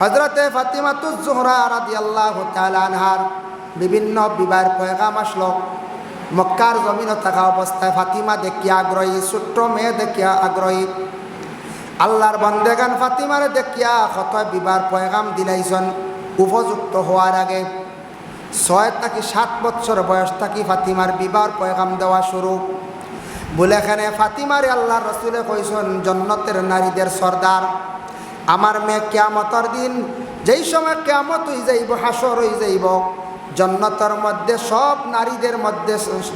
হযরতে ফাতিমাতুজ জোহরা রাদিয়াল্লাহু তাআলা আনহার বিভিন্ন বিবাহের পয়গাম আসলো। মক্কার জমিনে থাকা অবস্থায় ফাতিমা দেখিয়া আগ্রহী, ছোট্ট মেয়ে দেখিয়া আগ্রহী। আল্লাহর বান্দেগান ফাতিমারে দেখিয়া কত বিবাহের পয়গাম দিলাইছেন। উপযুক্ত হওয়ার আগে 6 থেকে 7 বছর বয়স থাকি ফাতিমার বিবাহের পয়গাম দেওয়া শুরু। বলে এখানে ফাতিমারে আল্লাহর রাসূলে কইছেন জান্নাতের নারীদের সর্দার। আমার মেয়ে কিয়ামতের দিন যেই সময় কিয়ামত হয়ে যাইব, হাসর হয়ে যাইব, জান্নাতের মধ্যে সব নারীদের মধ্যে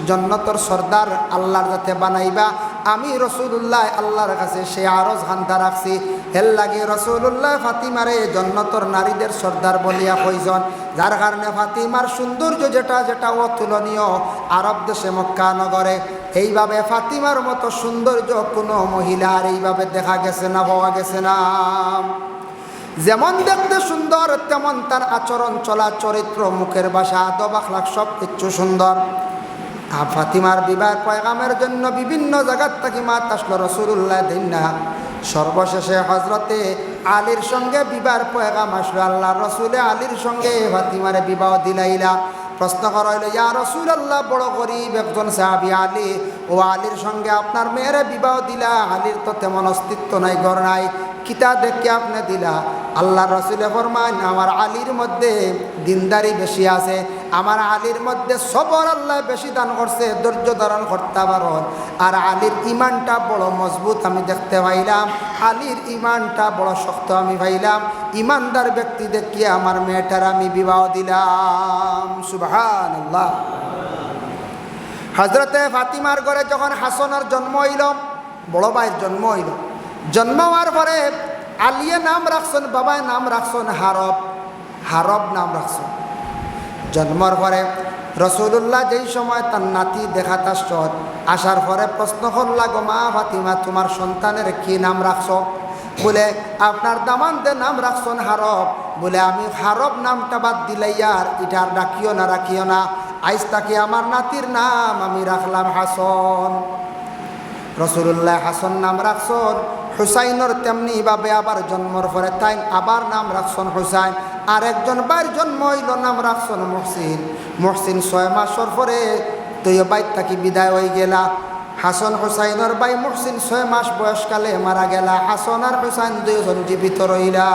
জান্নাতের সর্দার আল্লাহর যাতে বানাইবা, আমি রাসূলুল্লাহ আল্লাহর কাছে সে আরজ খান্তা রাখছি। এর লাগে রাসূলুল্লাহ ফাতিমারে জান্নাতের নারীদের সর্দার বলিয়া কইছেন। যার কারণে ফাতিমার সৌন্দর্য যেটা অতুলনীয়। আরব দেশে মক্কা নগরে এইভাবে ফাতিমার মতো সৌন্দর্য কোনো মহিলার এইভাবে দেখা গেছে না, পাওয়া গেছে না। যেমন দেখতে সুন্দর তেমন তার আচরণ, চলা, চরিত্র, মুখের ভাষা, আদব আখলাক সব কিছু সুন্দর। ফাতিমার বিবাহ পয়গামের জন্য বিভিন্ন জায়গার থেকে মাত আসলো রাসূলুল্লাহ দিন না। সর্বশেষে হজরতে আলীর সঙ্গে বিবাহ পয়গাম আসলো। আল্লাহ রসুলে আলীর সঙ্গে ফাতিমারে বিবাহ দিলাইলা। প্রশ্ন করা হইল, ইয়া রাসূলুল্লাহ, বড় গরিব একজন সাহাবী আলী, ও আলীর সঙ্গে আপনার মেয়েরে বিবাহ দিলা? আলীর তো তেমন অস্তিত্ব নাই, ঘর নাই, কিতা দেখে আপনি দিলা? আল্লাহ রসুলে ফরমান, আমার আলীর মধ্যে দিনদারি বেশি আছে, আমার আলীর মধ্যে সবর আল্লাহ বেশি দান করছে, ধৈর্য ধারণ করতে পারেন। আর আলীর ইমানটা বড় মজবুত আমি দেখতে পাইলাম, আলীর ইমানটা বড় শক্ত আমি পাইলাম। ইমানদার ব্যক্তি দেখিয়ে আমার মেয়েটার আমি বিবাহ দিলাম। সুবহানাল্লাহ। হযরতে ফাতিমার ঘরে যখন হাসানের জন্ম হইল, বড় ভাইয়ের জন্ম হইল, জন্ম হওয়ার পরে আলিয়ে নাম রাখছেন, বাবায় নাম রাখছেন হারব, হারব নাম রাখছেন। জন্মর পরে রাসূলুল্লাহ যেই সময় তার নাতি দেখাতে আসার পরে প্রশ্ন করলা, গো মা ফাতিমা, তোমার সন্তানের কি নাম রাখছো? বলে আপনার দামানতে নাম রাখছেন হারব। বলে আমি হারব নামটা বাদ দিলাই, আর এটা আর রাখিও না, আইজ তাকে আমার নাতির নাম আমি রাখলাম হাসন। রাসূলুল্লাহ হাসন নাম রাখছেন। হুসাইনের তেমনি ভাবে আবার জন্মর পরে তাই আবার নাম রাখছেন হুসাইন। আর একজন বাইর জন্ম হইল, নাম রাখছেন মুহসিন। মুহসিন 6 মাসের পরে তুই বাইর থাকি বিদায় হয়ে গেলা। হাসন হুসাইনের ভাই মুহসিন 6 মাস বয়সকালে মারা গেলা। হাসন আর হুসাইন দুইজন জীবিত রইলা।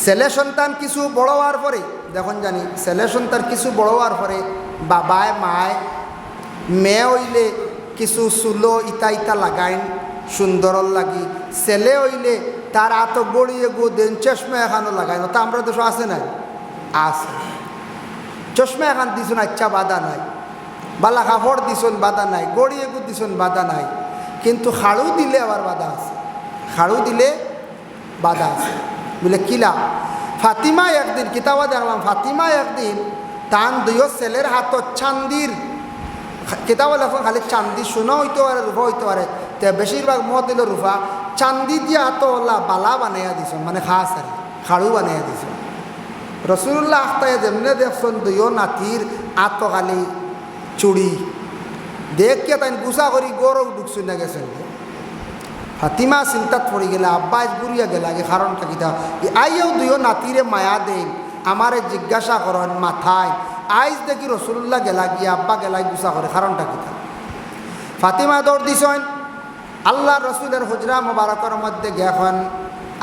ছেলে সন্তান কিছু বড় হওয়ার পরে, দেখুন জানি ছেলে সন্তান কিছু বড় হওয়ার পরে বাবায় মায় মেয়ে হইলে কিছু চুলো ইতা লাগাইন সুন্দর লাগি। ছেলে হইলে তার আত গড়িয়ে দেন, চশমা এখানো লাগাই না। তা আমরা দেশ আছে নাই? আছে। চশমা এখান দিছুন, আচ্ছা বাধা নাই, বালা কাপড় দিছুন, বাধা নাই, গড়িয়ে দিছুন, বাধা নাই। কিন্তু খাড়ু দিলে আবার বাধা আছে, খাড়ু দিলে বাধা আছে। বলে কিলা? ফাতিমা একদিন কিতাবা দেখলাম, ফাতিমা একদিন তান দুইও ছেলের হাত চান্দির, কিতাবা লেখন খালি চান্দি, সোনা হইতে পারে, রূপা হইতে পারে, তে বেশিরভাগ মত দিল রূপা, চান্দি দিয়া হাত বালা বানাইয়া দিছ, মানে খাস আর খাড়ু বানাইয়া দিছ। রাসূলুল্লাহ আখতায় যেমনে দেখছেন দুইও নাতির আত খালি চুড়ি দেখিয়া তাই গুছা করি গৌরব ঢুকছুন না গেছেন। ফাতিমা চিন্তাত পড়ি গেলে, আব্বাস বুড়িয়া গেলে আগে কারণটা কিতা? আইও দুইও নাতিরে মায়া দেন, আমারে জিজ্ঞাসা করেন মাথায়, আইজ দেখি রাসূলুল্লাহ গেলা গিয়া আব্বা গেলাই গুছা করে, কারণটা কিতা? ফাতিমা দৌড় দিছেন আল্লাহ রসুলের হুজরা মোবারকের মধ্যে গেছেন।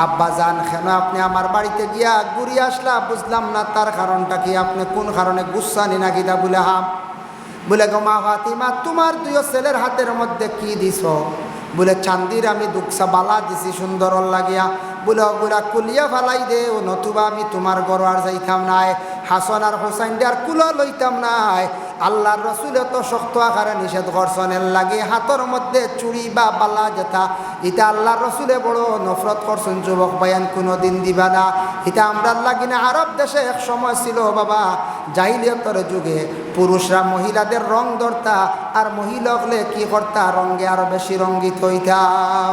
আব্বা যান, কেন আপনি আমার বাড়িতে গিয়া ঘুরিয়ে আসলা? বুঝলাম না তার কারণটা কি, আপনি কোন কারণে গুসানি না কিতা? বলে হাম। বলে গো মা ফাতিমা, তোমার দুইও ছেলের হাতের মধ্যে কি দিছ? বলে চান্দির আমি দুঃখা বালা দিছি সুন্দর লাগিয়া। বলে ওগুলা কুলিয়া ফালাই দে, ও নতুবা আমি তোমার ঘর আর যাইতাম নাই, হাসন আর হোসাইন আর কুলা লইতাম নাই। আল্লাহর রসুলে তো শক্ত আকারে নিষেধ করছেন, এর লাগে হাতের মধ্যে চুড়ি বা বালা যেটা, এটা আল্লাহর রসুলে বড় নফরত করছেন। যুবক বায়ান কোনো দিন দিবা না, এটা আমরা লাগি না। আরব দেশে এক সময় ছিল বাবা, জাহিলিয়তের যুগে পুরুষরা মহিলাদের রং ধরতা, আর মহিলা হলে কি করতা? রঙে আরো বেশি রঙ্গিত হইতাম।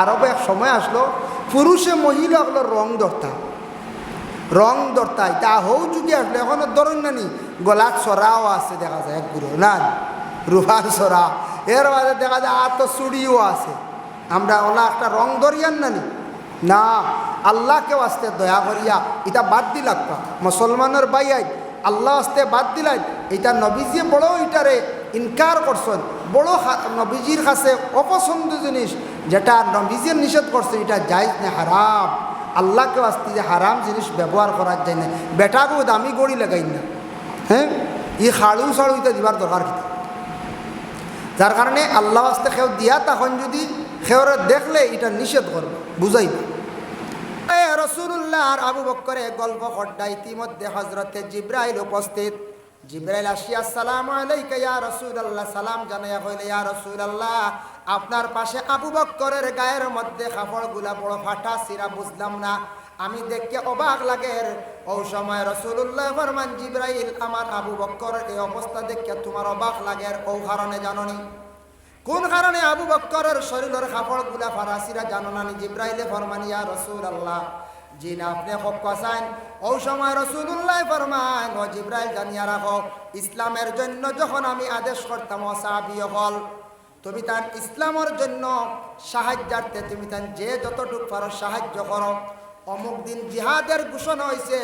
আরবে এক সময় আসলো পুরুষে মহিলা হলো রং ধরতাম, রং ধরতা। এটা হৌ যুগে আসলে এখনো ধরুন না নি, গলার সরাও আছে দেখা যায়, এক গুঁড়ো না রুফার সরা, এর মাঝে দেখা যায় আত চুড়িও আছে। আমরা ওলা একটা রং ধরিয়ান না নি, না, আল্লাহকে আস্তে দয়া করিয়া এটা বাদ দিলাক্কা মুসলমানের বাইয়াই আল্লাহ আস্তে বাদ দিলাই। এটা নবীজি বড় এটারে ইনকার করছেন, বড় নবীজির কাছে অপছন্দ জিনিস যেটা নবীজির নিষেধ করছে এটা জায়েজ না, হারাম। আল্লাহকে আস্তে যে হারাম জিনিস ব্যবহার করার যায় না, বেটাকেও দামি গড়ি লাগাই না। হ্যাঁ, ই খাড়ু সাড়ু এটা দিবার দরকার কিন্তু, যার কারণে আল্লাহ আস্তে কেউ দিয়া তখন যদি খেওরে দেখলে এটা নিষেধ করবে, বুঝাইবে। রসুল্লাহ আর আবু বকরের গল্প খড্ডা ইতিমধ্যে হজরতে জিব্রাইল উপস্থিত। জিব্রাইল আসিয়া আসসালামু আলাইকা ইয়া রাসূলুল্লাহ, সালাম জানাইয়া কইলে ইয়া রাসূলুল্লাহ আপনার পাশে আবু বকরের গায়ের মধ্যে কাপড়গুলা বড় ফাটা সিরা, বুঝলাম না, আমি দেখে অবাক লাগে। ও সময় রাসূলুল্লাহ ফরমান জিব্রাইল আমার আবু বকরের এই অবস্থা দেখে তোমার অবাক লাগে, ও কারণে জাননি? কোন কারণে আবু বকরের শরীরের কাপড়গুলা ফারাসিরা জানো না? জিব্রাইলে ফরমান ইয়া রাসূলুল্লাহ, জি না, আপনি খুব কসাইন। ও সময় রাসূলুল্লাহ ফরমান ও জিব্রাইল জানিয়া রাখো, ইসলামের জন্য যখন আমি আদেশ করতাম ও সাহাবী হল, তুমি তার ইসলামের জন্য সাহায্যার্থে তুমি তার যে যতটুকু পারো সাহায্য করো। অমুক দিন জিহাদের ঘোষণা হয়েছে,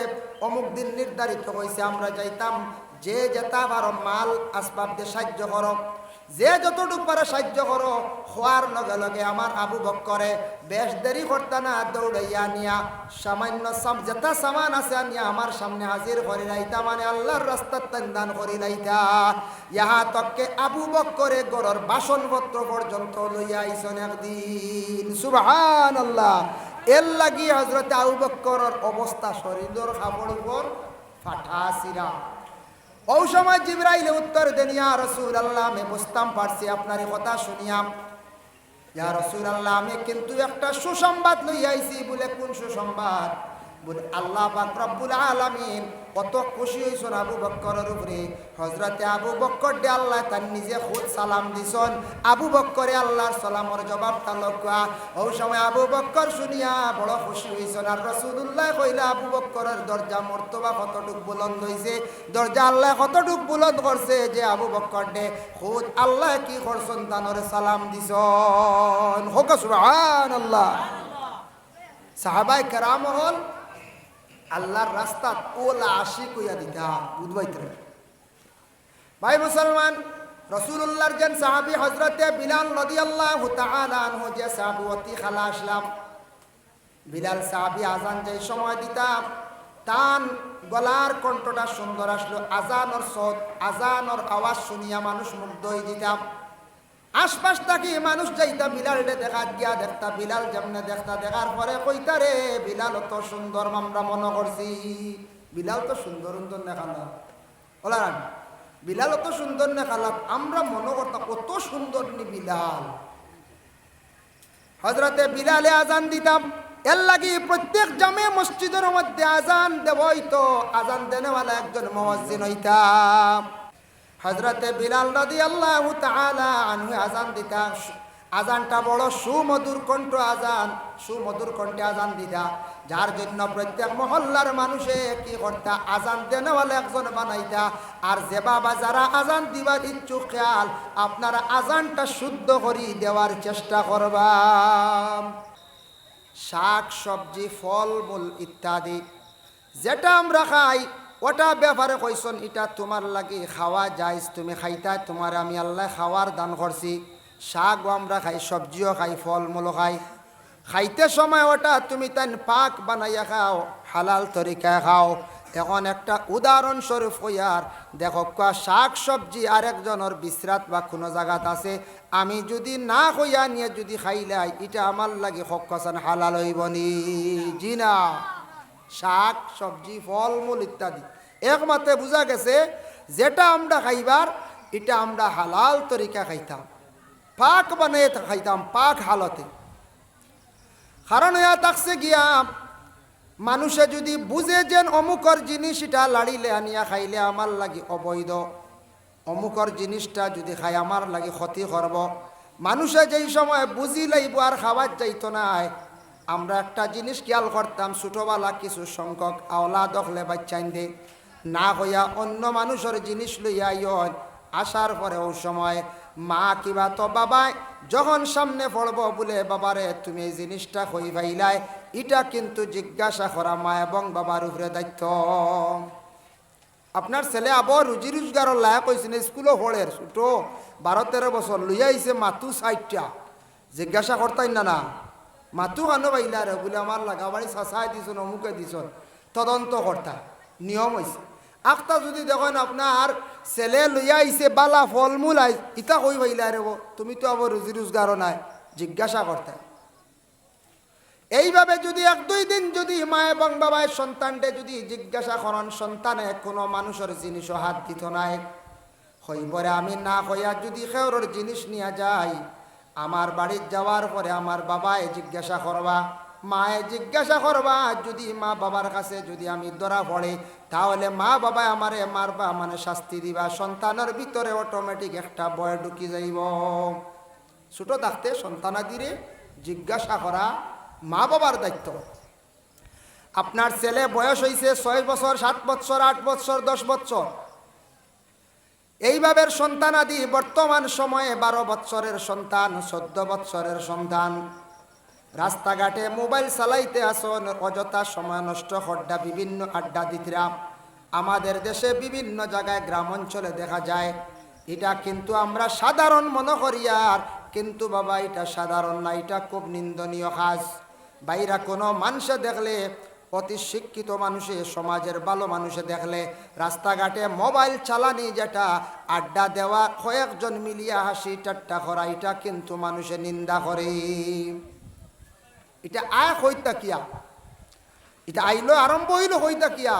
অমুক দিন নির্ধারিত হয়েছে, আমরা যাইতাম, যে যেটা পারো মাল আসবাব দিয়ে সাহায্য করো, যে যতটুকু পারে সাহায্য করো। হওয়ার লগে লগে আমার আবু বকরে বেশ দেরি করতে না, দৌড়াইয়া নিয়া সামান্য যেটা সামান আছে নিয়া আমার সামনে হাজির করি লাইতা, মানে আল্লাহর রাস্তার দান করি লাইতা। ইহা তককে আবু বকরে গড়ের বাসনপত্র পর্যন্ত লইয়া আইসন একদিন, সুবহানাল্লাহ। এর লাগি হযরত আবু বকরের অবস্থা শরীরের কাপড় উপর ফাটা সিরা। ওই সময় জিব্রাইল উত্তর দেন ইয়া রাসূলুল্লাহ, আমি বুঝতাম পারছি আপনার কথা শুনিয়াম। ইয়া রাসূলুল্লাহ, আমি কিন্তু একটা সুসংবাদ লইয়া আইছি। বলে কোন সুসংবাদ? বলে আল্লাহ পাক রব্বুল আলামিন কত খুশি হইছেন আবু বকরের উপরে। হযরতে আবু বকর দে আল্লাহ তার নিজে খুদ সালাম দিছেন, আবু বকরে আল্লাহর সালামের জবাব তালকা। ওই সময় আবু বকর শুনিয়া বড় খুশি হইছেন। আর রাসূলুল্লাহ কইলা আবু বকরের দরজা মর্তবা কতটুক বুলন্দ হইছে, দরজা আল্লাহ কতটুক বুলন্দ করছে যে আবু বকর দে খুদ আল্লাহ কি করছেন তানর সালাম দিছেন। হোক সুবহানাল্লাহ। সাহাবায়ে কেরাম হল আল্লাহর রাস্তা ওলা আশিক হইয়া দিতা, বুঝবাইতে ভাই মুসলমান। রাসূলুল্লাহর যেন সাহাবী হযরতে বিলাল রাদিয়াল্লাহু তাআলা আনহু, যে সাহাবী অতি খালা আসলাম, বিলাল সাহাবী আজান যে সময় দিতাম, তান গলার কণ্ঠটা সুন্দর আসলো, আজানর সদ আজানর আওয়াজ শুনিয়া মানুষ মুগ্ধ হয়ে দিতাম। আশপাশ থাকি মানুষ যাইতা বিলালরে দেখা গিয়া দেখতা, বিলাল যেমনে দেখতা, দেখার পরে কইতা রে বিলাল তো সুন্দর, আমরা মনে করছি বিলাল তো সুন্দর সুন্দর নেখালা, বলা বিলাল তো সুন্দর নেখালা, আমরা মনে করতাম কত সুন্দর নি বিলাল। হযরতে বিলালে আজান দিতাম, এর লাগি প্রত্যেক জামে মসজিদের মধ্যে আজান দেব হইতো, আজান দেনেওয়ালা একজন মুয়াজ্জিন হইতাম। হযরতে বিলাল রাদিয়াল্লাহু তাআলা আনহু আজান দিতা, আজানটা বড় সুমধুর কণ্ঠ আজান, সুমধুর কণ্ঠে আজান দিতা, যার জন্য প্রত্যেক মহল্লার মানুষে কি করতা, আজান দেনেওয়ালা একজন বানাইতা। আর যে বাবা যারা আজান দিবার ইচ্ছুক খেয়াল, আপনারা আজানটা শুদ্ধ করি দেওয়ার চেষ্টা করবা। শাক সবজি ফল মূল ইত্যাদি যেটা আমরা খাই, ওটা ব্যাপারে কইসন এটা তোমার লাগে খাওয়া যাইজ, তুমি খাইতা, তোমার আমি আল্লাহ খাওয়ার দান করছি। শাকও আমরা খাই, সবজিও খাই, ফল মূলও খাই। খাইতে সময় ওটা তুমি তাই পাক বানাইয়া খাও, হালাল তরিকায় খাও। এখন একটা উদাহরণস্বরূপ হইয়ার দেখো, শাক সবজি আরেকজনের বিশ্রাত বা কোনো জায়গাত আছে, আমি যদি না হইয়া নিয়ে যদি খাইলাই, এটা আমার লাগে হকান হালাল হইবনি? জি না। শাক সবজি ফল মূল ইত্যাদি একমাত্র বোঝা গেছে যেটা আমরা খাইবার এটা আমরা হালাল তরিকা খাইতাম, পাক বানিয়ে খাইতাম, পাক হালতে। কারণ হইয়া থাকছে গিয়া মানুষে যদি বুঝে যেন অমুকর জিনিস এটা লাড়িলে আনিয়া খাইলে আমার লাগি অবৈধ, অমুকর জিনিসটা যদি খাই আমার লাগি ক্ষতি করব, মানুষে যেই সময় বুঝি লাইব আর খাবার যাইতো না। আমরা একটা জিনিস খেয়াল করতাম, ছোটোবেলা কিছু সংখ্যক আওলা দখলে বাচ্চাইন দে না হইয়া অন্য মানুষের জিনিস লইয়া ইয়ন আসার পরে ওই সময় মা কিবা তো বাবাই যখন সামনে পড়ব বলে বাবারে তুমি এই জিনিসটা কই ভাইলাই, এটা কিন্তু জিজ্ঞাসা করা মা এবং বাবার উপরে দায়িত্ব। আপনার ছেলে আবার রুজি রোজগারের লায়ক হয়েছে না, স্কুলও পড়ে ছোটো 12-13 বছর লইয়া আইছে মাতু 60টা, জিজ্ঞাসা করতাই না মাতু কানো পাইলা রে বলে আমার লাগা বাড়ি চাচাই দিছন অমুকে দিছন, তদন্ত কর্তা নিয়ম হয়েছে। আখটা যদি দেখেন আপনার ছেলে লইয়া আইছে বালা ফলমূল আই ইটা কই পাইলা রে, তুমি তো আবার রুজি রোজগারও নাই, জিজ্ঞাসা করতা। এইভাবে যদি 1-2 দিন যদি মা এবং বাবাই সন্তানকে যদি জিজ্ঞাসা করেন, সন্তানে কোনো মানুষের জিনিসও হাত দিত নাই, হইপরে আমি না হইয়া যদি খেউরের জিনিস নিয়ে যাই, আমার বাড়ির যাওয়ার পরে আমার বাবায় জিজ্ঞাসা করবা, মায়ে জিজ্ঞাসা করবা, যদি মা বাবার কাছে যদি আমি ধরা পড়ে তাহলে মা বাবা আমারে মারবা, মানে শাস্তি দিবা। সন্তানের ভিতরে অটোমেটিক একটা ভয় ঢুকি যাইব। ছোটো থাকতে সন্তানাদিরে জিজ্ঞাসা করা মা বাবার দায়িত্ব। আপনার ছেলে বয়স হয়েছে 6 বছর, 7 বছর, 8 বছর, 10 বছর, এইভাবে সন্তানাদি বর্তমান সময়ে 12 বছরের সন্তান, 14 বছরের সন্তান রাস্তাঘাটে মোবাইল চালাইতে আসন, অযথা সময় নষ্ট হড্ডা বিভিন্ন আড্ডা দিতরা আমাদের দেশে বিভিন্ন জায়গায় গ্রাম অঞ্চলে দেখা যায়। এটা কিন্তু আমরা সাধারণ মনে করি, আর কিন্তু বাবা এটা সাধারণ না, এটা খুব নিন্দনীয় কাজ। বাইরা কোনো মানুষে দেখলে, অতি শিক্ষিত মানুষে, সমাজের ভালো মানুষে দেখলে রাস্তাঘাটে মোবাইল চালানি, যেটা আড্ডা দেওয়া, কয়েকজন মিলিয়া হাসি ঠাট্টা করা, এটা কিন্তু মানুষে নিন্দা করে। এটা আয় হইতা কিয়া, এটা আইলো আরম্ভ হইল হইতা কিয়া।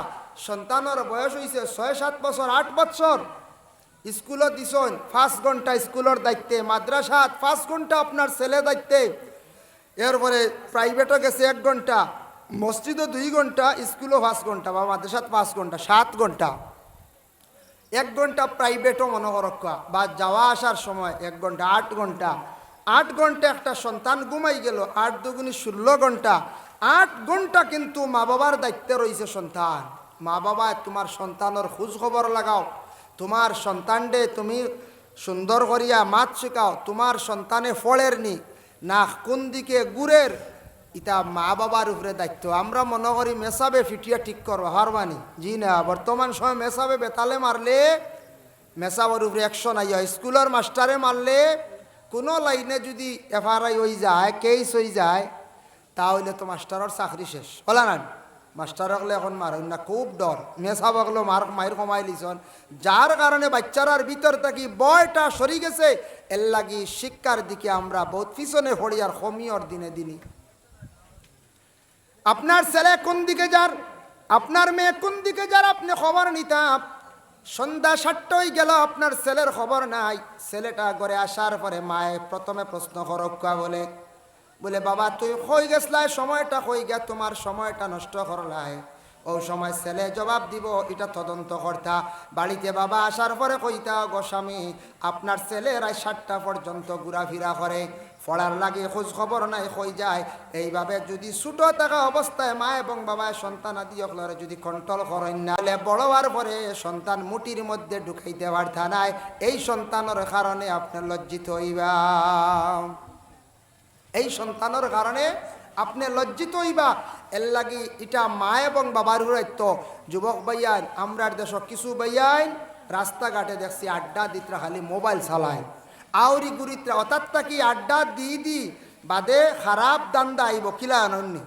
সন্তানের বয়স হয়েছে 6-7 বছর, 8 বছর, স্কুলত দিছন 5 ঘন্টা স্কুলের দায়িত্বে, মাদ্রাসাত 5 ঘন্টা আপনার ছেলে দায়িত্বে, এরপরে প্রাইভেটও গেছে 1 ঘন্টা, মসজিদও 2 ঘন্টা, স্কুলও 5 ঘন্টা বা মাদ্রাসাত 5 ঘন্টা, 7 ঘন্টা। 1 ঘন্টা প্রাইভেটও মনে রক্ষা বা যাওয়া আসার সময় 1 ঘন্টা, 8 ঘন্টা। 8 ঘন্টা একটা সন্তান ঘুমাই গেল, 8 দুগুণে 16 ঘন্টা। 8 ঘন্টা কিন্তু মা বাবার দায়িত্বে রয়েছে সন্তান। মা বাবা তোমার সন্তানের খোঁজ খবর লাগাও, তোমার সন্তানডে তুমি সুন্দর করিয়া মাত শেখাও, তোমার সন্তানে ফলের নি না কোন দিকে গুড়ের, এটা মা বাবার উপরে দায়িত্ব। আমরা মনে করি মেসাবে ফিটিয়া ঠিক করবো হারবানি, জি না। বর্তমান সময় মেসাবে বেতালে মারলে মেসাবের উপরে অ্যাকশন আইয়া, স্কুলের মাস্টারে মারলে কোনো লাইনে যদি এফআরআই হয়ে যায়, কেস হয়ে যায়, তাহলে তো মাস্টারের চাকরি শেষ হলা না। মাস্টার হকলে এখন মারেন না, খুব ডর। মেসাব হকলেও মায়ের কমাই লিছন, যার কারণে বাচ্চারার ভিতর থাকি বয়টা সরি গেছে। এর লাগি শিক্ষার দিকে আমরা বহুত পিছনে পড়ি, আর কমিয়র দিনে দিনই। আপনার ছেলে কোন দিকে যার, আপনার মেয়ে কোন দিকে যার, আপনি খবর নিতাম। সন্ধ্যা 7টায় গেল, আপনার ছেলের খবর নাই। ছেলেটা ঘরে আসার পরে মায়ে প্রথমে প্রশ্ন করক্কা বলে বাবা তুই কই গেছলাই, সময়টা কই গে, তোমার সময়টা নষ্ট করলাই। ও সময় ছেলে জবাব দিব, এটা তদন্ত কর্তা। বাড়িতে বাবা আসার পরে কইতা, গোস্বামী আপনার ছেলে রাত 7টা পর্যন্ত ঘোরাফেরা করে, পড়ার লাগে খোঁজ খবর নাই, কই যায়। এইভাবে যদি ছোট থাকা অবস্থায় মা এবং বাবা সন্তান আদি অকলরে যদি কন্ট্রোল করেন না, হলে বড় হওয়ার পরে সন্তান মুটির মধ্যে ঢুকাইতে পারতা নাই। এই সন্তানের কারণে আপনার লজ্জিত হইবা, এই সন্তানের কারণে আপনি লজ্জিত হইবা। এর লাগি এটা মা এবং বাবার দায়িত্ব। যুবক ভাইয়ান, আমরা দেশ কিছু ভাইয়ান রাস্তাঘাটে দেখছি আড্ডা দিতরা খালি মোবাইল চালায়, আউরি গুরিতরা অর্থাৎ কি আড্ডা দি বাদে খারাপ দান্দা আইব কিলা আনন্নি।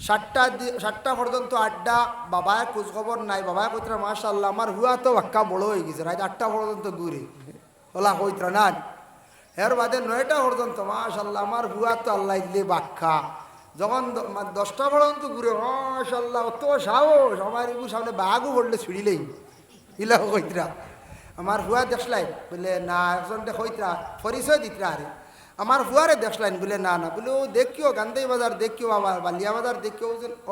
7টা পর্যন্ত আড্ডা, বাবায় খোঁজ খবর নাই। বাবায় কইতরা মাশাআল্লাহ আমার হুয়া তো বাক্কা বড় হয়ে গেছে, রাত 8টা পর্যন্ত ঘুরে ওলা কইতরা না। এর বাদে 9টা পর্যন্ত মাশাআল্লাহ আমার হুয়া তো আল্লাহ দিলে বাক্কা। যখন 10টা পর্যন্ত ঘুরে মাশাআল্লাহ অত সাহস, আমার এগুলো সামনে বাঘও পড়লে ছিঁড়িলেই ইলা কইতরা। আমার হুয়া দেখলাইন বলে না, একজনটা কইতরা পরিচয় দিতরা, আরে আমার হুয়ারে দেখলাইন বলে না না, বলে ও দেখিও গান্ধাই বাজার দেখিও, আবার বালিয়া বাজার দেখিও,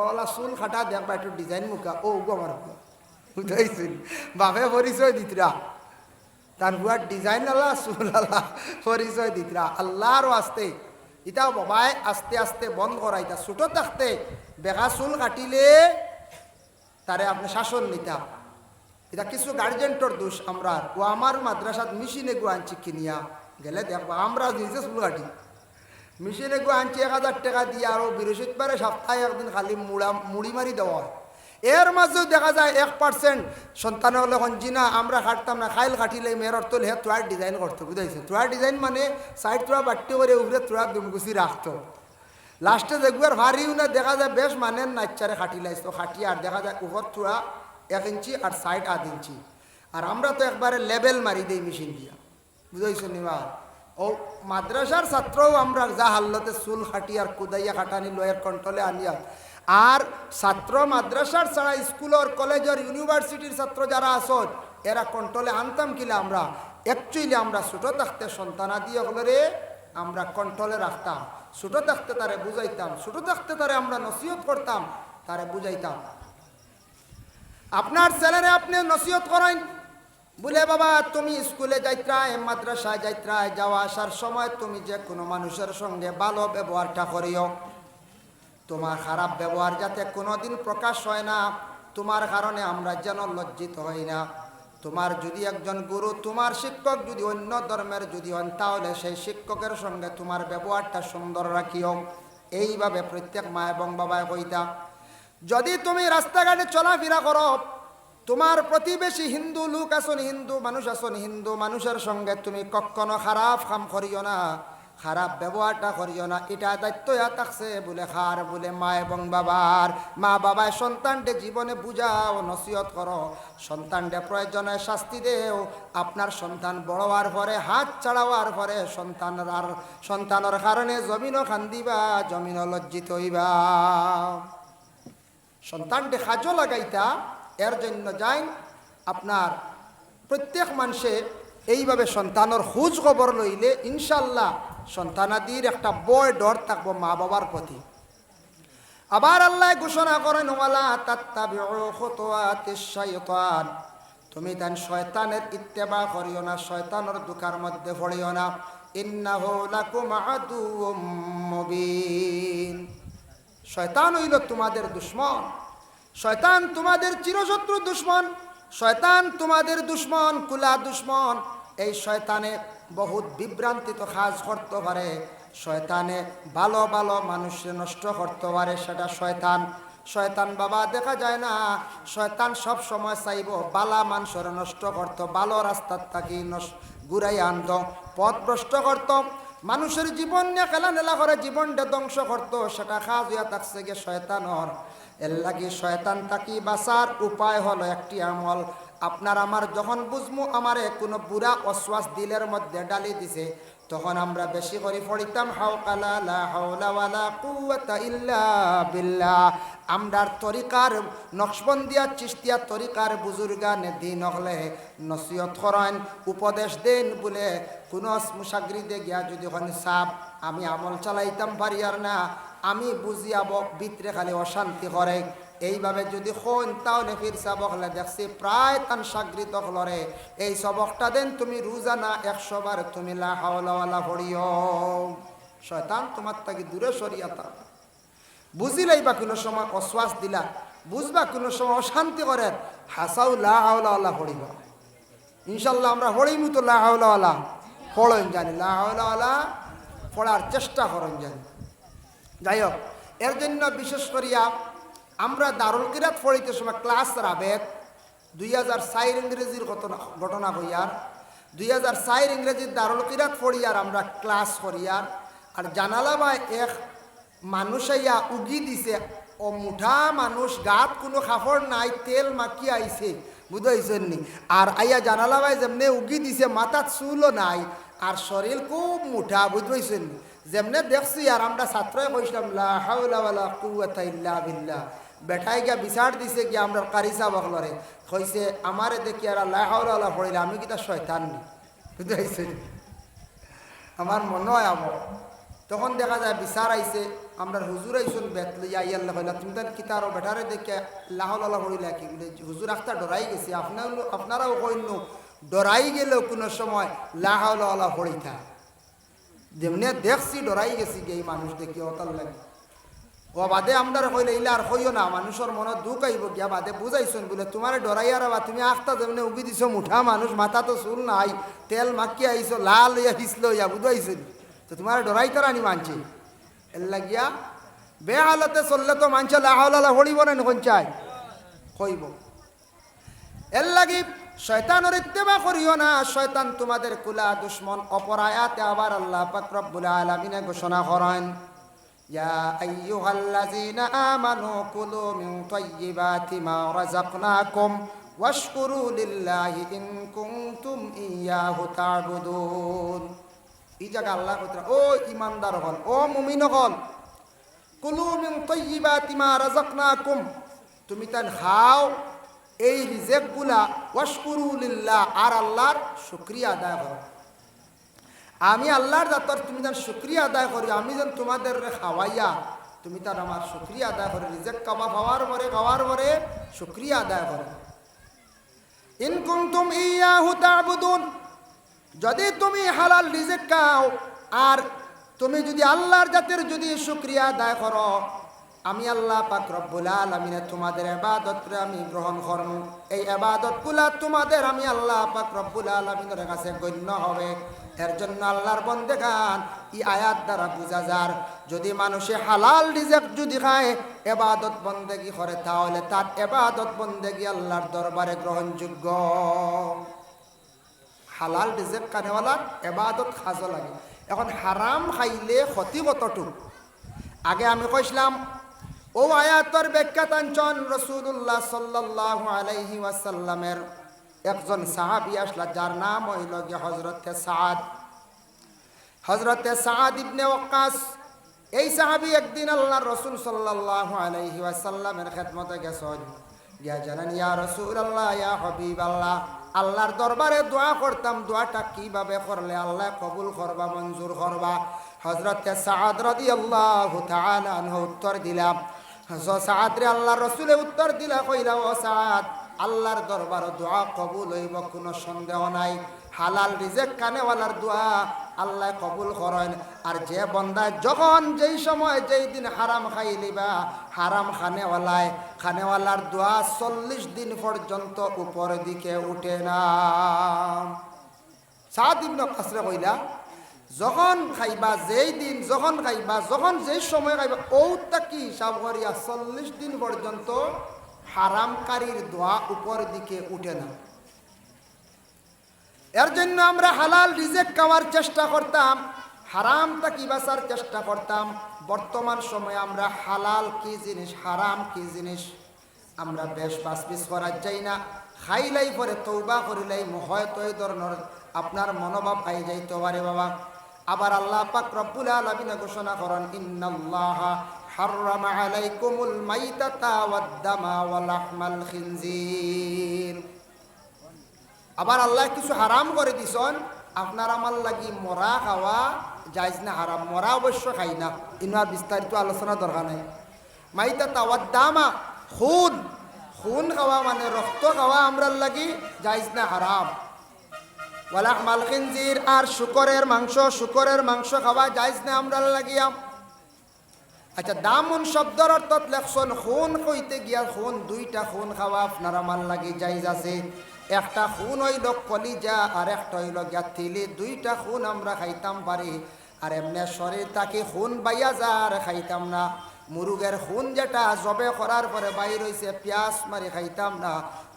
ওলা চুল খাটা দেখবা একটু ডিজাইন মুখা, ও গো আমার হুয়া বুঝাইছিল। বাপে পরিচয় দিতরা, তার হুয়ার ডিজাইন আলা চুল আলা পরিচয় দিতরা। আল্লাহরও আসতে ইটাও বাবাই আস্তে আস্তে বন্ধ করাইতা। ছোটো থাকতে বেগা চুল কাটিলে তারে আপনি শাসন নিতা, এটা কিছু গার্জেন্টর দোষ আমরা ও আমার মাদ্রাসাত মেশিনে গো আনছি কিনিয়া গেলে দেখবা আমরা নিজে চুল কাটি মেশিনে গো আনছি 1000 টাকা দিয়ে আরও বৃহস্পতিবারে সপ্তাহে একদিন খালি মুড়ি মারি দেওয়া হয়। এর মাঝেও দেখা যায় 1% সন্তান হলে হঞ্জিনা আমরা কাটতাম না, খাইল কাটিলে মেয়ের অর্থ হে তোয়ার ডিজাইন করতো, বুঝাইছে? তোয়ার ডিজাইন মানে সাইড তোয়া বাট্টি করে উপরে তোয়া দুমগুছি রাখতো। লাস্টে দেখবার ভারিও না, দেখা যায় বেশ মানেন নাচ্চারে খাটি লাইতো, খাটিয়ে আর দেখা যায় উপর তোয়া 1 ইঞ্চি আর সাইড 8 ইঞ্চি। আর আমরা তো একবারে লেবেল মারি দিই মেশিন দিয়া, বুঝাইছো নিবা? ও মাদ্রাসার ছাত্রও আমরা যা হাল্লতে চুল খাটি আর কুদাইয়া খাটানি লয়ের কন্ট্রোলে আনিয়া, আর ছাত্র মাদ্রাসার ছাড়া স্কুলের কলেজের ইউনিভার্সিটির ছাত্র যারা আসন এরা কন্ট্রোলে আনতাম কিনা আমরা? অ্যাকচুয়ালি আমরা ছোটো থাকতে সন্তানাদি হলে আমরা কন্ট্রোলে রাখতাম, ছোটো থাকতে তারে বুঝাইতাম, ছোটো থাকতে তারে আমরা নসিহত করতাম, তারে বুঝাইতাম। আপনার ছেলেরে আপনি নসিহত করেন, বলে বাবা তুমি স্কুলে যাইত্রায় মাদ্রাসায় যাইত্রায় যাওয়া আসার সময় তুমি যে কোনো মানুষের সঙ্গে ভালো ব্যবহারটা করিও, তোমার খারাপ ব্যবহার যাতে কোনোদিন প্রকাশ হয় না, তোমার কারণে আমরা যেন লজ্জিত হই না। তোমার যদি একজন গুরু, তোমার শিক্ষক যদি অন্য ধর্মের যদি হন, তাহলে সেই শিক্ষকের সঙ্গে তোমার ব্যবহারটা সুন্দর রাখিও। এইভাবে প্রত্যেক মা এবং বাবায় কইতা। যদি তুমি রাস্তাঘাটে চলাফেরা করো, তোমার প্রতিবেশী হিন্দু লোক আসন, হিন্দু মানুষ আসন, হিন্দু মানুষের সঙ্গে তুমি কখনো খারাপ কাম করিও না, খারাপ ব্যবহারটা করিও না। এটা দায়িত্ব থাকছে বলে খার বলে মা এবং বাবার। মা বাবায় সন্তানকে জীবনে বুঝাও, নসিহত করো, সন্তানকে প্রয়োজনে শাস্তি দেও। আপনার সন্তান বড় হওয়ার পরে, হাত ছাড়াবার পরে সন্তানের কারণে জমিনও খান্দিবা, জমিনও লজ্জিত হইবা। সন্তানকে কাজও লাগাইতা, এর জন্য যাই আপনার প্রত্যেক মানুষে এইভাবে সন্তানের খোঁজ খবর লইলে ইনশাল্লাহ সন্তানাদির একটা বয় ডর থাকবো মা বাবার প্রতি। আবার আল্লাহ ঘোষণা করেন, ওয়ালা তাত্তাবিউ খুতুওয়াতিশ শাইতান, তুমি তান শয়তানের ইত্তেবা করিও না, শয়তানের দুকার মধ্যে পড়িও না। ইন্নাহু লাকুম আদুউম মুবিন, শয়তান হইল তোমাদের দুশমন, শয়তান তোমাদের চিরশত্রু দুশমন, শয়তান তোমাদের দুশমন, কুলা দুশমন। এই শয়তানে বহুত বিভ্রান্তিত কাজ করতে পারে, শয়তানে ভালো ভালো মানুষকে নষ্ট করতে পারে, সেটা শয়তান। শয়তান বাবা দেখা যায় না, শয়তান সব সময় চাইব বালা মানুষের নষ্ট করত, ভালো রাস্তার থাকি ঘুরাই আনত, পথ ভ্রষ্ট করত, মানুষের জীবন নিয়ে খেলাধুলা করে জীবনটা ধ্বংস করতো। সেটা কাজ হইয়া থাকছে গে শয়তানর। এর লাগি শয়তান তাকি বাঁচার উপায় হলো একটি আমল। আপনার আমার যখন বুঝমু আমারে কোনো বুড়া অশ্বাস দিলের মধ্যে ডালি দিছে, তখন আমরা বেশি করে পড়িতাম হাওকালা লা হাওলা ওয়ালা কুওয়াতা ইল্লা বিল্লাহ। আমরার তরিকার নকশবন্দিয়া চিশতিয়া তরিকার বুজুর্গানে দিন হলে নসিহত করেন, উপদেশ দেন, বলে কোনো মুসাগরিদে গিয়া যদি ওখানে সাপ আমি আমল চালাইতাম পারি আর না, আমি বুঝিয়াব ভিতরে খালি অশান্তি করে। এইভাবে যদি হন তাহলে ফির সবক হলে দেখছি প্রায় তান সাগরিত হলরে এই সবকটা দেন তুমি রোজানা 100 বার তুমি লা হাওলা ওয়ালা পড়িও, শয়তান তোমার তাকে দূরে সরিয়াতা। বুঝিলাই বা কোনো সময় অশ্বাস দিলা, বুঝবা কোনো সময় অশান্তি করে, হাসাও লা হাওলা ওয়ালা পড়িবা। ইনশাল্লাহ আমরা পড়িমু তো লা হাওলা ওয়ালা পড়েন জানি, লা হাওলা ওয়ালা পড়ার চেষ্টা করেন জানি। যাই হোক, এর জন্য বিশেষ করিয়া আমরা দারুল কিরাত পড়িতে সময় ক্লাস রাবেক 2004 ইংরেজির ঘটনা হইয়ার, 2004 ইংরেজির দারুল কিরাত পড়িয়ার আমরা ক্লাস করিয়ার। আর জানালা বা এক মানুষ আইয়া উগি দিছে, ও মুঠা মানুষ, গাত কোনো কাপড় নাই, তেল মাখি আইছে, বুঝাইছেন নি? আর আইয়া জানালা ভাই যেমনে উগি দিছে, মাথার চুলও নাই, আর শরীর খুব মুঠা, বুঝবাইছেন নি? যেমনে দেখছি আর আমরা ছাত্রই কইছিলাম লা হাওলা ওয়ালা কুওয়াতা ইল্লা বিল্লাহ। বেঠাই গিয়া বিচার দিছে গিয়া আমরা কারি সাহেব বকলরে কইছে আমারে দেখি আর লা হাওলা ওয়ালা পড়িলে আমি কি তা শয়তান নি, বুঝাইছেন? আমার মনে হয় আমার তখন দেখা যায় বিচার আইছে, আমরা হুজুর আইসুন বেত লইয়া আইয়াল্লাহ কইলা তুমি তার কিতারও বেটারে দেখে লা হাওলা ওয়ালা পড়িলা কি বলে হুজুর আখতা ডরাই গেছি। আপনারাও কইন ডরাই গেলেও কোনো সময় লা হাওলা ওয়ালা পড়িতা, যেমনি দেখছি ডরাই গেছি গে এই মানুষ দেখি অতাল লাগে। ও বাদে আমরা কইলে ইলে আর কইও না, মানুষের মনে দুঃখ আইব গিয়া বাদে বুঝাইছুন বলে তোমার ডরাইয়ার বা তুমি আখতা যেমনি উগি দিছো মুঠা মানুষ, মাথা তো চুল নাই, তেল মাখিয়া আইছো, লাল হইয়া হিসলো ইয়া বুঝাইছুন, তো তোমার ডরাইতার আনি মানছি এর লাগিয়া বেহালতে চললে তো মানছে লাহাওলা হড়িব না কোন চাই কইব। এর লাগি শয়তানের ইত্তেবা করিও না, শয়তান তোমাদের কুলা দুশ্মন। অপর আয়াতে আবার আল্লাহ পাক রব্বুল আলামিন ঘোষণা করেন, ইয়া আইয়ুহাল্লাযীনা আমানু কুলু মিন তাইয়্যিবাতি মা রাযাকনাকুম ওয়াশকুরু লিল্লাহি ইন কুনতুম ইয়্যাহু তা'বুদুন। এই জায়গা আল্লাহ কইরা ও ঈমানদার হল, ও মুমিন হল, কুলু মিন তাইয়্যিবাতি মা রাযাকনাকুম, তুমি তান খাও এই রিজেকগুলা, ওয়াশকুরু লিল্লাহ, আর আল্লাহর শুকরিয়া আদায় করো। আমি আল্লাহর জাতর তুমি যেন শুকরিয়া আদায় করি, আমি যেন তোমাদের খাওয়াইয়া তুমি তার আমার শুকরিয়া আদায় করি। রিজেক খাওয়ার পরে শুকরিয়া আদায় করো। ইন কুনতুম ইয়্যাহু তা'বুদুন, যদি তুমি হালাল রিজেক খাও আর তুমি যদি আল্লাহর জাতের যদি শুকরিয়া আদায় করো, আমি আল্লাহ পাক রব্বুল আলামিন তোমাদের ইবাদতরে আমি গ্রহণ করব। এই ইবাদতগুলা তোমাদের আমি আল্লাহ পাক রব্বুল আলামিনের কাছে গণ্য হবে। এর জন্য আল্লাহর বন্দেগান এই আয়াত দ্বারা বুঝা যার, যদি মানুষে হালাল রিজেক যদি খায় ইবাদত বন্দেগি করে, তাহলে তার ইবাদত বন্দেগি আল্লাহর দরবারে গ্রহণযোগ্য। হালাল রিজেক খানেওয়ালার ইবাদত খাজো লাগে। এখন হারাম খাইলে ক্ষতি কতটুকু আগে আমি কইছিলাম। ও আয়াতর ব্যাখ্যা টানছন রাসূলুল্লাহ সাল্লাল্লাহু আলাইহি ওয়াসাল্লামের একজন সাহাবী আসলা, যার নাম হইল গিয়ে হযরতে সাদ ইবনে ওয়াক্কাস। এই সাহাবী একদিন আল্লাহর রাসূল সাল্লাল্লাহু আলাইহি ওয়াসাল্লামের খেদমতে গেছেন, গিয়া জানেন ইয়া রাসূলুল্লাহ ইয়া হাবিবাল্লাহ, আল্লাহর দরবারে দোয়া করতাম, দোয়াটা কিভাবে করলে আল্লাহ কবুল করবা, মঞ্জুর করবা। হযরতে সাদ রাদিয়াল্লাহু তাআলা আনহু উত্তর দিলাম, সাদ রে আল্লাহর রাসূলে উত্তর দিলা, কইলা ও সাদ, আল্লাহর দরবারে দোয়া কবুল হইব কোনো সন্দেহ নাই। হালাল রিজেক খানেওয়ালার দোয়া আল্লাহ কবুল করেন। আর যে বন্দা যখন যেই সময় যেই দিন হারাম খাইলিবা, হারাম খানেওয়ালার দোয়া 40 দিন পর্যন্ত উপর দিকে উঠে না। সাদ ইবনে ওয়াক্কাস কইলা, যখন খাইবা যেই দিন, যখন খাইবা যখন যেই সময় খাইবা, ওটা কি হিসাব করিয়া 40 দিন পর্যন্ত হারামকারীর দোয়া উপর দিকে উঠে না। এর জন্য আমরা হালাল রিজেক খাওয়ার চেষ্টা করতাম, হারামটা কি বাঁচার চেষ্টা করতাম। বর্তমান সময়ে আমরা হালাল কি জিনিস, হারাম কি জিনিস আমরা বেশ বাছবিছ করার যাই না। খাইলাই পরে তওবা করিলাই হয়তো এই ধরনের আপনার মনোভাব আই যাইতে পারে বাবা। আবার আল্লাহ পাক রব্বুল আলামিন ঘোষণা করেন, ইন্নাল্লাহা হাররামা আলাইকুমুল মাইতাতা ওয়াদ দামা ওয়া লাহমাল খিনজির। আবার আল্লাহ কিছু হারাম করে দিছেন, আপনার আমার লাগি মরা খাওয়া জায়েজ না, হারাম। মরা অবশ্য খাই না, ইনার বিস্তারিত আলোচনা দরকার নাই। মাইতাতা ওয়াদ দামা, খুন খাওয়া মানে রক্ত খাওয়া আমরার লাগি জায়েজ না, হারাম। ওয়া লাহমাল খিনজির, আর শুকরের মাংস খাওয়া জায়েজ না আমরার লাগিয়া। আচ্ছা, দামুন শব্দের অর্থ লেখছেন খুন কইতে গিয়া খুন, দুইটা খুন খাওয়া আপনার আমার লাগি জায়েজ আছে। একটা খুন হইল কলিজা আর একটা হইল গিয়া তিলি, দুইটা খুন আমরা খাইতাম পারি। আর এমনি শরীর তাকে খুন বাইয়া যা আর খাইতাম না। মুরুগের খুন যেটা জবে করার পরে বাইর হইছে, পেঁয়াজ মারি খাইতাম না।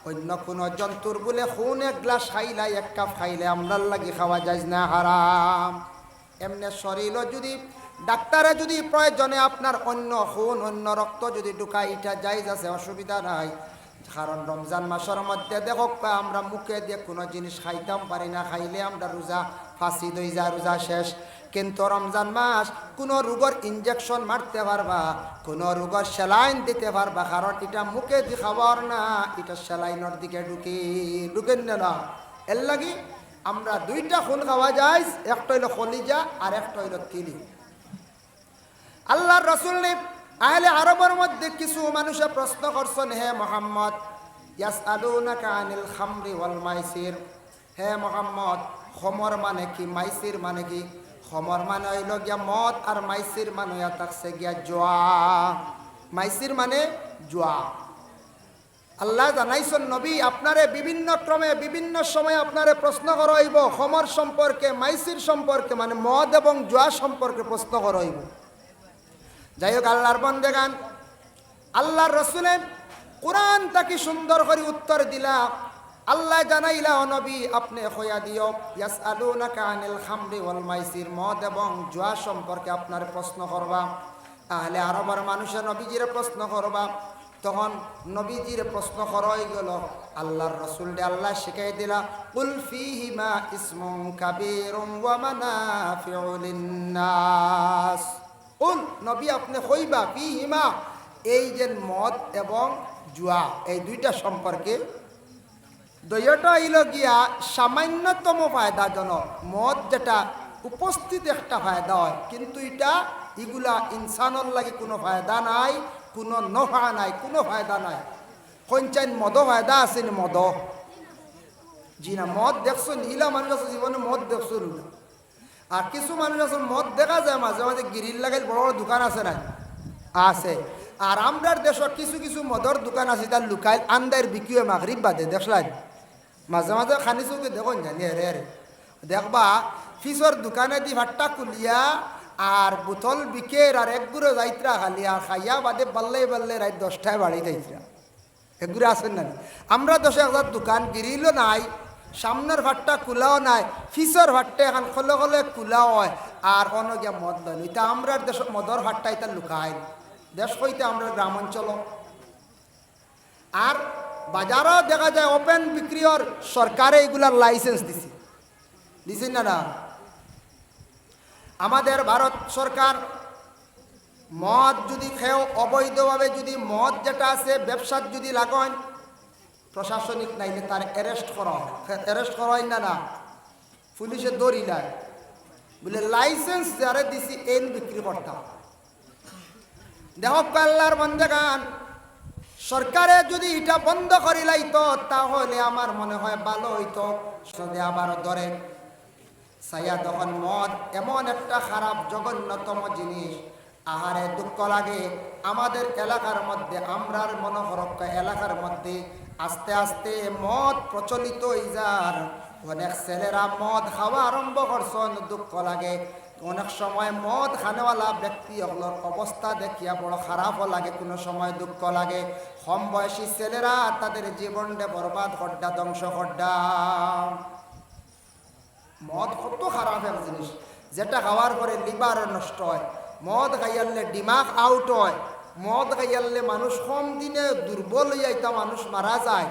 অন্য কোনো জন্তুর বলে খুন এক গ্লাস খাইলাই, এক কাপ খাইলে আমরার লাগি খাওয়া যায় না, হারাম। এমনি শরীরও যদি ডাক্তারে যদি প্রয়োজনে আপনার অন্য খুন অন্য রক্ত যদি ঢুকায়, এটা জায়েজ আছে, অসুবিধা নাই। কারণ রমজান মাসের মধ্যে দেখো আমরা মুখে দিয়ে কোনো জিনিস খাইতাম পারি না, খাইলে আমরা রোজা ফাঁসি দই যা, রোজা শেষ। কিন্তু রমজান মাস কোনো রোগের ইনজেকশন মারতে পারবা, কোনো রোগের স্যালাইন দিতে পারবা, কারণ এটা মুখে দিয়ে খাবার না, এটা স্যালাইনের দিকে ঢুকেন না। এর লাগি আমরা দুইটা খুন খাওয়া যায়, একটা হইল কলিজা আর একটা হইল তিলি। আল্লাহর রাসূল আহলে আরবের মধ্যে কিছু মানুষে প্রশ্ন করছেন, হে মুহাম্মদ, ইয়াসআলুনাকা আনিল খামরি ওয়াল মাইসির, হে মুহাম্মদ, খমর মানে কি, মাইসির মানে কি? খমর মানে হইল গিয়া মদ, আর মাইসির মানে হইয়া থাকছে গিয়া জোয়া। মাইসির মানে জোয়া। আল্লাহ জানাইছেন নবী আপনারে বিভিন্ন ক্রমে বিভিন্ন সময় আপনারে প্রশ্ন করা হইব খমর সম্পর্কে, মাইসির সম্পর্কে, মানে মদ এবং জোয়া সম্পর্কে প্রশ্ন করা হইব। যাই হোক, আল্লাহর বান্দাগান আল্লাহর রাসূলের কোরআন তাকে সুন্দর করে উত্তর দিলা। আল্লাহ জানাইলা ও নবী আপনি কইয়া দিও, ইয়াসআলুনাকা আনিল খামরি ওয়াল মাইসির, মদ এবং জুয়া সম্পর্কে আপনার প্রশ্ন করবা। আহলে আরবের মানুষের নবীজির প্রশ্ন করবা। তখন নবীজির প্রশ্ন করাই গেল আল্লাহর রাসূলকে আল্লাহ শিখাই দিলা, কুল ফীহিমা ইসমুন কাবীরুন ওয়া মানাফিউ লিন্নাস। কুল নবী আপনি কইবা ফীহিমা, এই যে মদ এবং জুয়া এই দুইটা সম্পর্কে দুইটা হইল গিয়া সামান্যতম ফায়দাজনক। মদ যেটা উপস্থিত একটা ফায়দা হয়, কিন্তু এগুলা ইনসানের লাগে কোনো ফায়দা নাই, কোনো নফা নাই, কোনো ফায়দা নাই। কঞ্চাইন মদ ফায়দা আছে নি? মদ জি না, মদ দেখছো ইলা মানুষ আছে জীবনে মদ দেখছো না। আর কিছু মানুষ আছে মদ দেখা যায় মাঝে মাঝে গিরিল লাগাইল বড় বড় দোকান আছে না, আছে। আর আমরার দেশের কিছু কিছু মদর দোকান আছে তার লুকাইল আন্দার বিক্রি মাগরিব বাদে দেখলাই মাঝে মাঝে খানি চৌকে দেখুন জানি রে দেখবা ফিসর দোকানে দি ভাট্টা কুলিয়া আর বোতল বিকের আর একগুলো যাইত্রা খালি আর খাইয়া বাদে বাল্লে বাল্লে রাত 10টায় বাড়ি যাইত্রা এগুলো আছেন না। আমরা 10,000 দোকান গিরিলও নাই, সামনের ভাট্টা কুলাও নাই, ফিসর ভাট্টা এখন খোলে খোলে কুলাও হয় আর অন্য গিয়া মদ লইল। এটা আমরা দেশ মদর ভাট্টা এটা লুকাই দেশ হইতে আমরা গ্রাম অঞ্চল। আর বাজারও দেখা যায় ওপেন বিক্রির সরকারে এগুলার লাইসেন্স দিছি না না। আমাদের ভারত সরকার মদ যদি খেয়েও অবৈধভাবে যদি মদ যেটা আছে ব্যবসার যদি লাগান, প্রশাসনিক নাইলে তার অ্যারেস্ট করা হয়। অ্যারেস্ট করা হয় না না, পুলিশে দড়ি নেয় বলে লাইসেন্স যারে দিছি এন বিক্রি করতাম। দেখো আল্লাহর বান্দাগান, সরকারে যদি এটা বন্ধ করিলাইতো তাহলে আমার মনে হয় ভালো হইতো। যদি আবার ধরেন সাইয়া তখন মদ এমন একটা খারাপ জঘন্যতম জিনিস, আহারে দুঃখ লাগে। আমাদের এলাকার মধ্যে আমরার মনোহরক্কা এলাকার মধ্যে আস্তে আস্তে মদ প্রচলিত হয়ে যার অনেক ছেলেরা মদ খাওয়া আরম্ভ করছেন, দুঃখ লাগে। অনেক সময় মদ খানেওয়ালা ব্যক্তি ওগুলোর অবস্থা দেখিয়া বড় খারাপও লাগে, কোনো সময় দুঃখ লাগে। কম বয়সী ছেলেরা তাদের জীবনটা বরবাদ করডা, ধ্বংস করডা। মদ কত খারাপ এক জিনিস, যেটা খাওয়ার পরে লিভার নষ্ট হয়। মদ খাইয়ালে দিমাগ আউট হয়। মদ খাইয়ালে মানুষ কম দিনে দুর্বল হইয়া মানুষ মারা যায়।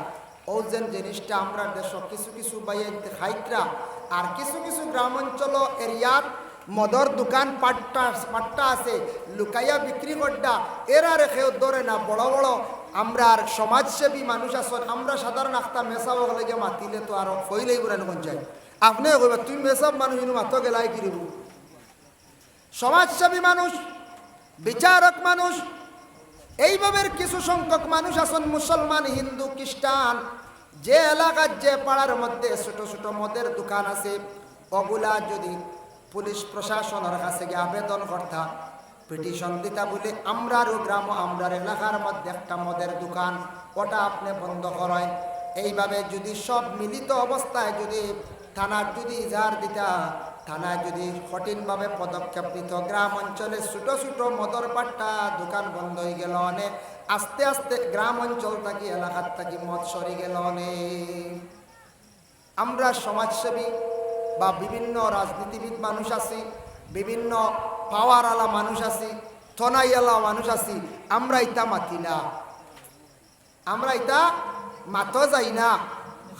ও যে জিনিসটা আমরা দেশ কিছু কিছু বাইয়ে খাইতরা আর কিছু কিছু গ্রাম অঞ্চল এরিয়ার মদর দোকান পাট্টা আছে লুকাইয়া বিক্রি করডা, এরা রেখেও ধরে না। বড় বড় আমরা সমাজসেবী মানুষ আছেন, আমরা সাধারণ আখতা মেসাব হলে গিয়ে মাতিলে তো আরো ফইলেই বুড়ান পঞ্চায়েত আপনি কইবা তুমি মেসাব মানুষ মাত গেলাই কিরিব। সমাজসেবী মানুষ, বিচারক মানুষ, এইভাবে কিছু সংখ্যক মানুষ আছেন মুসলমান, হিন্দু, খ্রিস্টান, যে এলাকার যে পাড়ার মধ্যে ছোট ছোট মদের দোকান আছে, ওগুলা যদি পুলিশ প্রশাসনের কাছে গিয়ে আবেদন করতা, পিটিশন দিতা বলে আমরারও গ্রাম আমরার এলাকার মধ্যে একটা মদের দোকান ওটা আপনি বন্ধ করেন। এইভাবে যদি সব মিলিত অবস্থায় যদি থানার যদি ইজাহার দিতা, থানায় যদি কঠিনভাবে পদক্ষেপ নিত, গ্রাম অঞ্চলে ছোট ছোট মদর পাট্টা দোকান বন্ধ হয়ে গেল অনেক। আস্তে আস্তে গ্রাম অঞ্চল থাকি এলাকার থাকি মদ সরে গেল অনেক। আমরা সমাজসেবী বা বিভিন্ন রাজনীতিবিদ মানুষ আছি, বিভিন্ন পাওয়ারওয়ালা মানুষ আছি, থনাইওয়ালা মানুষ আছি, আমরা ইটা মাতি না, আমরা ইটা মাতো যাই না।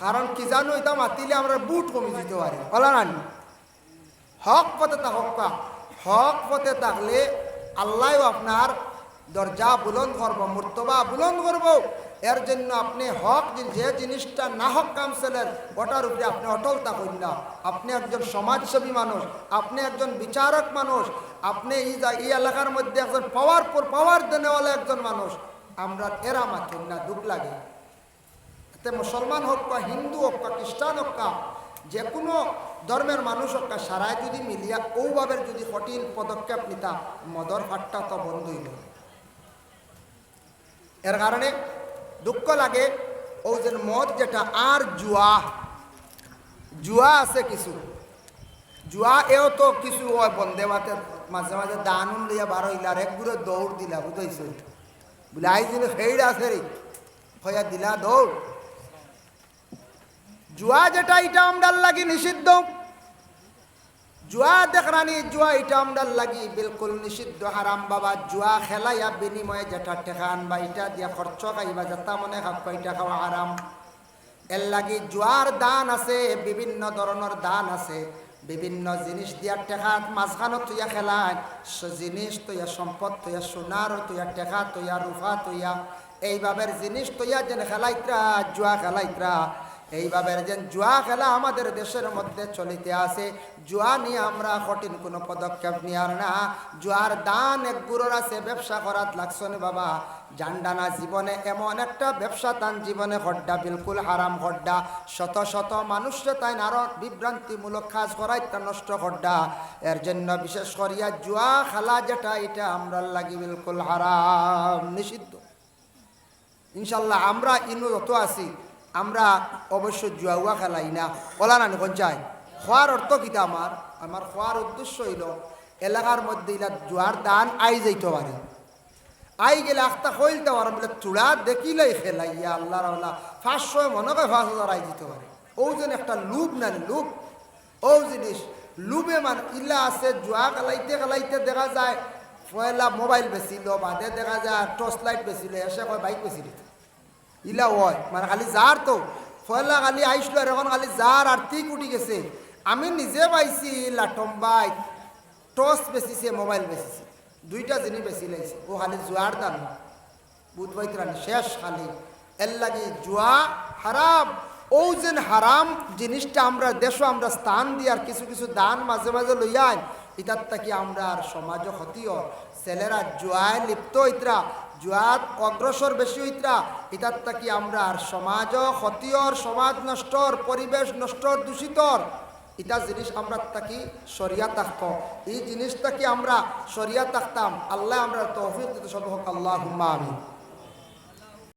কারণ কি জানো, এটা মাতিলে আমরা বুট কমে যেতে পারি। বলা নানি হক পথে থাকা, হক পথে থাকলে আল্লাহ আপনার দরজা বুলন্দ করব, মর্তবা বুলন্দ করব। এর জন্য আপনি হক যে জিনিসটা না হক কাউন্সিলের ওটার উপরে আপনি অটল থাকুন না। আপনি একজন সমাজসেবী মানুষ, আপনি একজন বিচারক মানুষ, আপনি এই এলাকার মধ্যে একজন পাওয়ার দেনেওয়ালা একজন মানুষ। আমরা এরা মাথুন না, দুঃখ লাগে। এতে মুসলমান হোক বা হিন্দু হোক বা খ্রিস্টান হোক, যে কোনো ধর্মের মানুষ একটা সারায় যদি মিলিয়া ওভাবে যদি কঠিন পদক্ষেপ নিতা মদর ফাট্টা তো বন্ধ হইল। এর কারণে দুঃখ লাগে ও যে মদ যেটা আর জুয়া জুয়া আছে কিছু জুয়া এও তো কিছু হয় বন্দে মাতে মাঝে মাঝে দান লইয়া বার হইলা আর এক ঘুরে দৌড় দিলা বুঝাইছ বলে আই যিনি ফেইড আছে রে হইয়া দিলা দৌড়। জুয়া যেটা এটা আমরার লাগি নিষিদ্ধ, জুয়া দেখরানি জুয়া এটা আমরার লাগি বিলকুল নিষিদ্ধ হারাম বাবা। জুয়া খেলাইয়া বিনিময়ে যেটা টেকা আনবা এটা দিয়া খরচ খাইবা যেটা মনে খাবা এটা খাওয়া হারাম। এর লাগি জুয়ার দান আছে, বিভিন্ন ধরনের দান আছে, বিভিন্ন জিনিস দিয়া টেকা মাঝখানো তুইয়া খেলায় জিনিস তুইয়া সম্পদ তুইয়া সোনার তুইয়া টেকা তুইয়া রূপা তুইয়া এইভাবে জিনিস তুইয়া যেন খেলাইতরা জুয়া খেলাইতরা এইভাবে যেন জুয়া খেলা আমাদের দেশের মধ্যে চলিতে আছে। জুয়া নিয়ে আমরা কঠিন কোনো পদক্ষেপ নিয়ার না। জুয়ার দান এক গুরুর আছে, ব্যবসা করাত লাগছো না বাবা জানডানা জীবনে এমন একটা ব্যবসা তান জীবনে হড্ডা বিলকুল হারাম হড্ডা। শত শত মানুষরে তাই আরো বিভ্রান্তিমূলক কাজ করাই তা নষ্ট হড্ডা। এর জন্য বিশেষ করিয়া জুয়া খেলা যেটা এটা আমরা লাগি বিলকুল হারাম নিষিদ্ধ। ইনশাল্লাহ আমরা ইনু যত আছি আমরা অবশ্য জুয়া খেলাই না বলা না কোন চাই। খোয়ার অর্থ কিতা আমার খোয়ার উদ্দেশ্য হইল এলাকার মধ্যে ইলা জুয়ার দান আই যাইতে পারে, আই গেলে আখতা হইলতে পারে বলে চূড়া দেখিলেই খেলাইয়া আল্লাহ আল্লাহ 500 মনে করে 5000 আই দিতে পারে। ও যেন একটা লুপ না লুপ ও জিনিস লুবে মান ইলা আছে। জুয়া খেলাইতে দেখা যায় পয়লা মোবাইল বেচিল বাদে দেখা যায় টর্চ লাইট বেচিল এসে কয় বাইক বেচিল ইলা হয় মানে খালি যার তো পয়লা খালি আইসলো আর এখন খালি যার আর্থিক উঠি গেছে। আমি নিজে পাইছি লাটম বাইক টর্চ বেচিছে মোবাইল বেচিছে দুইটা জিনিস বেশি লাইছে ও খালি জুয়ার দান বুধ বাইতরানি শেষ খালি এর লাগি জুয়া হারাম। ও যেন হারাম জিনিসটা আমরা দেশ আমরা স্থান দিয়ে আর কিছু কিছু দান মাঝে মাঝে লইয়াই ইতার থাকি আমরা আর সমাজও ক্ষতিও ছেলেরা জুয়ায় লিপ্ত হইতরা জুয়াত অগ্রসর বেশি হইতরা ইতার থাকি আমরা আর সমাজও ক্ষতিওর সমাজ নষ্টর পরিবেশ নষ্টর দূষিতর ইটা জিনিস আমরা থাকি শরিয়া থাকত এই জিনিসটা কি আমরা শরিয়া থাকতাম। আল্লাহ আমরা তৌফিক দিতে সব হোক আল্লাহুম্মা আমিন।